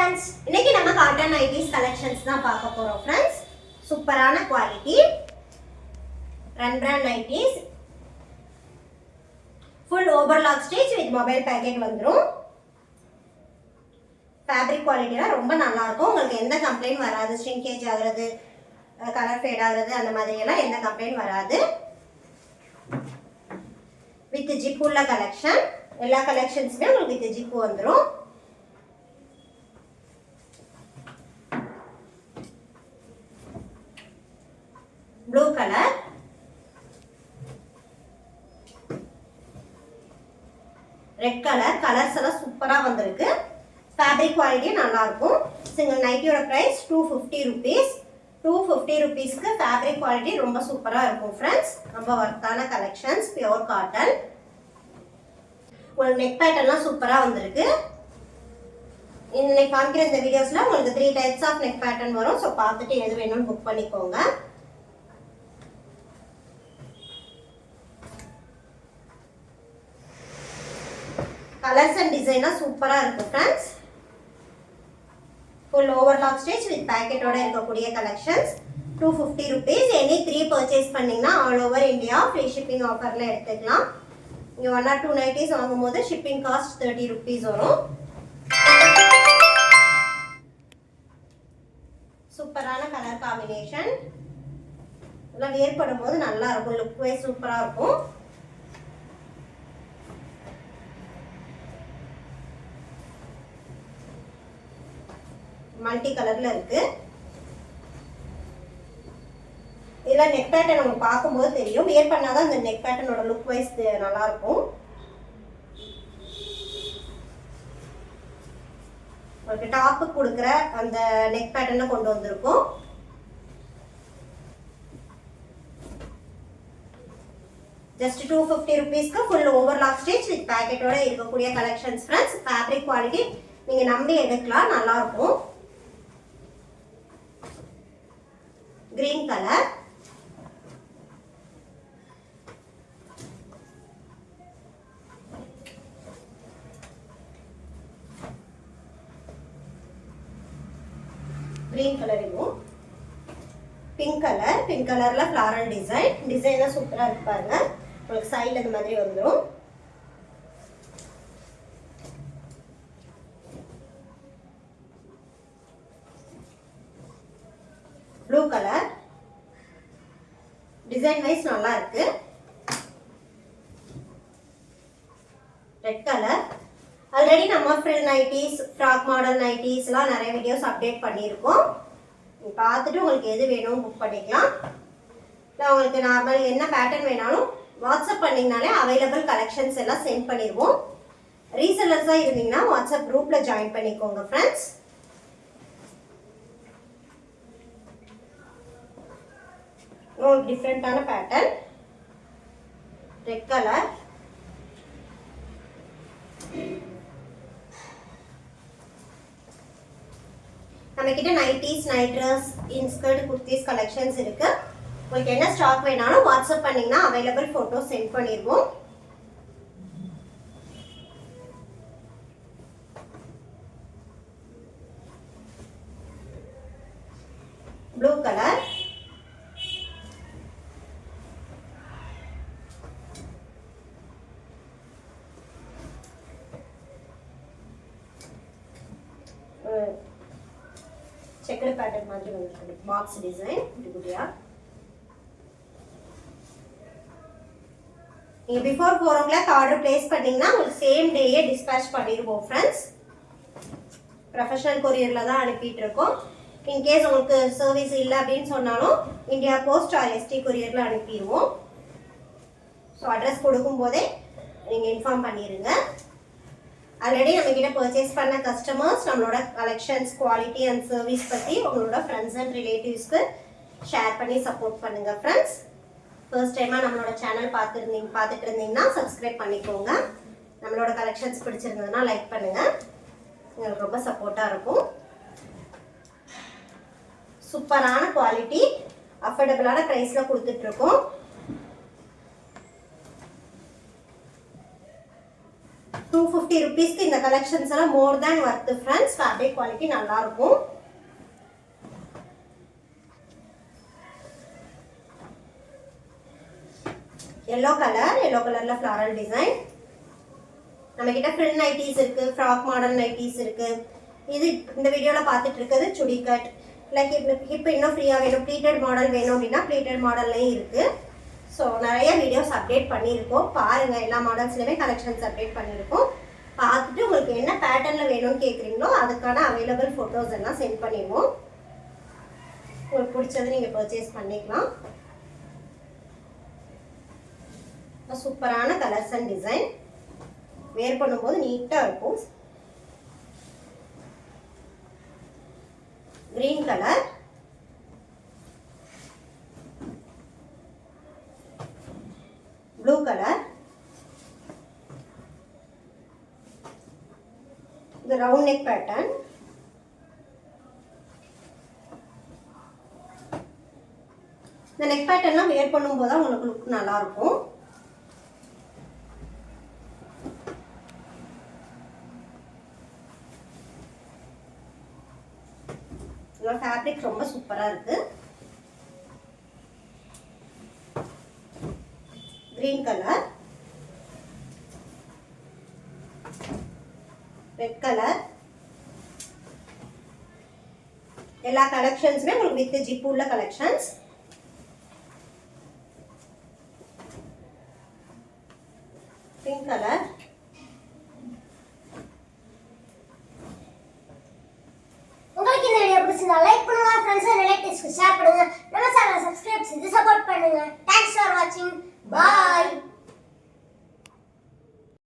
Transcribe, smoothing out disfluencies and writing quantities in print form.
friends, இன்னைக்கு நம்ம cotton nighties collections தான் பார்க்க போறோம் friends. சூப்பரான quality run brand nighties full overlock stitch with mobile packet வந்துரும். ஃபேப்ரிக் குவாலிட்டிலாம் ரொம்ப நல்லா இருக்கும். உங்களுக்கு எந்த கம்ப்ளைண்ட் வராது. ஷ்ரிங்கேஜ் ஆகுறது, கலர் ஃபேட் ஆகுறது அந்த மாதிரி எல்லாம் எந்த கம்ப்ளைண்ட் வராது. வித் ஜிப் உள்ள கலெக்ஷன். எல்லா கலெக்ஷன்ஸ்மே உங்களுக்கு வித் ஜிப் வந்துரும். Blue colour, red colour. Colours எல்லாம் சூப்பரா வந்திருக்கு. ஃபேப்ரிக் குவாலிட்டி நல்லா இருக்கும். சிங்கிள் நைட்டியோட பிரைஸ் 250 rupees. 250 rupeesக்கு ஃபேப்ரிக் குவாலிட்டி ரொம்ப சூப்பரா இருக்கும் ஃப்ரெண்ட்ஸ். ரொம்ப வர்த்தான கலெக்ஷன்ஸ், பியூர் காட்டன். உங்களுக்கு நெக் பேட்டர்ன்லாம் சூப்பரா வந்திருக்கு. இன்னைக்கு காமிக்கிற இந்த வீடியோஸ்ல உங்களுக்கு 3 டைப்ஸ் ஆஃப் நெக் பேட்டர்ன் வரும். ஸோ பார்த்துட்டு எது வேணும்னு புக் பண்ணிக்கோங்க. கலர்ஸ் அண்ட் டிசைனா சூப்பரா இருக்கு friends. Full overlock stitch with பேக்கெட்டோட இருக்கக்கூடிய கலெக்ஷன்ஸ். 250 rupees. எனி 3 பர்ச்சேஸ் பண்ணீங்கன்னா all over India free shipping ஆஃபர்ல எடுத்துக்கலாம். நீங்க 1 or 2 நைட்டிஸ் வாங்கும்போது ஷிப்பிங் காஸ்ட் 30 rupees வரும். சூப்பரான கலர் காம்பினேஷன். இதெல்லாம் வேர் பண்ணும்போது நல்லா இருக்கும். லுக் வைஸ் சூப்பரா இருக்கும். மல்டி கலர்ல இருக்கு. இதுல நெக் பேட்டர்ன் உங்களுக்கு பார்க்கும்போது தெரியும். வியர் பண்ணாதான் இந்த நெக் பேட்டர்னோட லுக் வைஸ் நல்லா இருக்கும். உங்களுக்கு டாப் கொடுக்குற அந்த நெக் பேட்டர்னை கொண்டு வந்திருக்கும். ஜஸ்ட் 250 rupeesக்கு ஃபுல் ஓவர்லாக் ஸ்டிச் வித் பேக்கெட்டோட இருக்கக்கூடிய கலெக்ஷன்ஸ் ஃப்ரெண்ட்ஸ். ஃபேப்ரிக் குவாலிட்டி நீங்க நம்பி எடுக்கலாம், நல்லா இருக்கும். green color, green color இதுவும். pink color, pink colorல floral design. டிசைன்லாம் சூப்பரா இருக்கு பாருங்க. உங்களுக்கு சைடுல இந்த மாதிரி வந்துரும். Blue colour. டிசைன் வைஸ் நல்லா இருக்கு. Red colour. ஆல்ரெடி நம்ம ஃப்ரில் நைட்டிஸ், ஃப்ராக் மாடல் நைட்டிஸ்லாம் நிறைய வீடியோஸ் அப்டேட் பண்ணியிருக்கோம். பார்த்துட்டு உங்களுக்கு எது வேணும் புக் பண்ணிக்கலாம். இல்லை உங்களுக்கு நார்மல் என்ன பேட்டர்ன் வேணாலும் வாட்ஸ்அப் பண்ணிங்கனாலே அவைலபிள் கலெக்ஷன்ஸ் எல்லாம் சென்ட் பண்ணிடுவோம். ரீசெல்லர்ஸாக இருந்தீங்கன்னா வாட்ஸ்அப் குரூப்பில் ஜாயின் பண்ணிக்கோங்க ஃப்ரெண்ட்ஸ். ஒரு டிஃப்ரெண்டான பேட்டர்ன். Red colour. நம்ம கிட்ட nighties, night dress, inskirt, kurtis collections இருக்கு. உங்களுக்கு என்ன ஸ்டாக் வேணாலும் வாட்ஸ்அப் பண்ணீங்கன்னா அவைலபிள் போட்டோ சென்ட் பண்ணிடுவோம். Blue colour. செக்கர் பேட்டர்ன் மாதிரி வந்துருக்கு. பாக்ஸ் டிசைன் குட்டி குட்டியா. நீங்க பிஃபோர் 4 o'clock ஆர்டர் பிளேஸ் பண்ணீங்கன்னா உங்களுக்கு சேம் டேயே டிஸ்பேட்ச் பண்ணிடுவோம் ஃப்ரெண்ட்ஸ். ப்ரொஃபஷனல் கொரியர்ல தான் அனுப்பிட்டு இருக்கோம். இன்கேஸ் உங்களுக்கு சர்வீஸ் இல்லை அப்படின்னு சொன்னாலும் இந்தியா போஸ்ட் ஆர் எஸ்டி கொரியர்ல அனுப்பிடுவோம். ஸோ அட்ரஸ் கொடுக்கும் போதே நீங்க இன்ஃபார்ம் பண்ணிடுங்க. ஆல்ரெடி நம்ம கிட்ட பர்ச்சேஸ் பண்ண கஸ்டமர்ஸ் நம்மளோட கலெக்ஷன்ஸ், குவாலிட்டி அண்ட் சர்வீஸ் பற்றி உங்களோட ஃப்ரெண்ட்ஸ் அண்ட் ரிலேட்டிவ்ஸ்க்கு ஷேர் பண்ணி சப்போர்ட் பண்ணுங்க ஃப்ரெண்ட்ஸ். ஃபர்ஸ்ட் டைமாக நம்மளோட சேனல் பார்த்துட்டு இருந்தீங்கன்னா சப்ஸ்கிரைப் பண்ணிக்கோங்க. நம்மளோட கலெக்ஷன்ஸ் பிடிச்சிருந்ததுன்னா லைக் பண்ணுங்க. உங்களுக்கு ரொம்ப சப்போர்ட்டாக இருக்கும். சூப்பரான குவாலிட்டி, அஃபோர்டபுளான ப்ரைஸில் கொடுத்துட்ருக்கோம். 250 rupeesக்கு இந்த கலெக்ஷன்ஸ் எல்லாம் மோர் தேன் வர்த் ஃப்ரெண்ட்ஸ். ஃபேப்ரிக் குவாலிட்டி நல்லா இருக்கும். yellow கலர்ல floral டிசைன். நம்ம கிட்ட ஃப்ரில் நைட்டிஸ் இருக்கு, ஃப்ராக் மாடல் நைட்டிஸ் இருக்கு. இது இந்த வீடியோல பார்த்துட்டு இருக்கிறது சுடி கட். லைக் இப்போ இன்னும் ஃப்ரீயா வேணும், ப்ளீட்டட் மாடல் வேணும் அப்படின்னா ப்ளீட்டட் மாடல்லையும் இருக்கு. ஸோ நிறைய வீடியோஸ் அப்டேட் பண்ணியிருக்கோம், பாருங்க. எல்லா மாடல்ஸ்லையுமே கலெக்ஷன்ஸ் அப்டேட் பண்ணியிருக்கோம். பார்த்துட்டு உங்களுக்கு என்ன பேட்டர்ன்ல வேணும்னு கேட்குறீங்களோ அதுக்கான அவைலபிள் ஃபோட்டோஸ் எல்லாம் சென்ட் பண்ணிடுவோம். உங்களுக்கு பிடிச்சது நீங்கள் பர்ச்சேஸ் பண்ணிக்கலாம். சூப்பரான கலர்ஸ் அண்ட் டிசைன், வேர் பண்ணும்போது நீட்டாக இருக்கும். கிரீன் கலர், ப்ளூ கலர், இது ரவுண்ட் நெக் பேட்டர்ன். இந்த நெக் பேட்டர்ன்லாம் வேர் பண்ணும்போது தான் உங்களுக்கு லுக் நல்லா இருக்கும். ஃபேப்ரிக் ரொம்ப சூப்பரா இருக்கு. Green colour, red colour. எல்லா கலெக்ஷன்ஸுமே உங்களுக்கு வித் ஜிப் உள்ள கலெக்ஷன்ஸ்.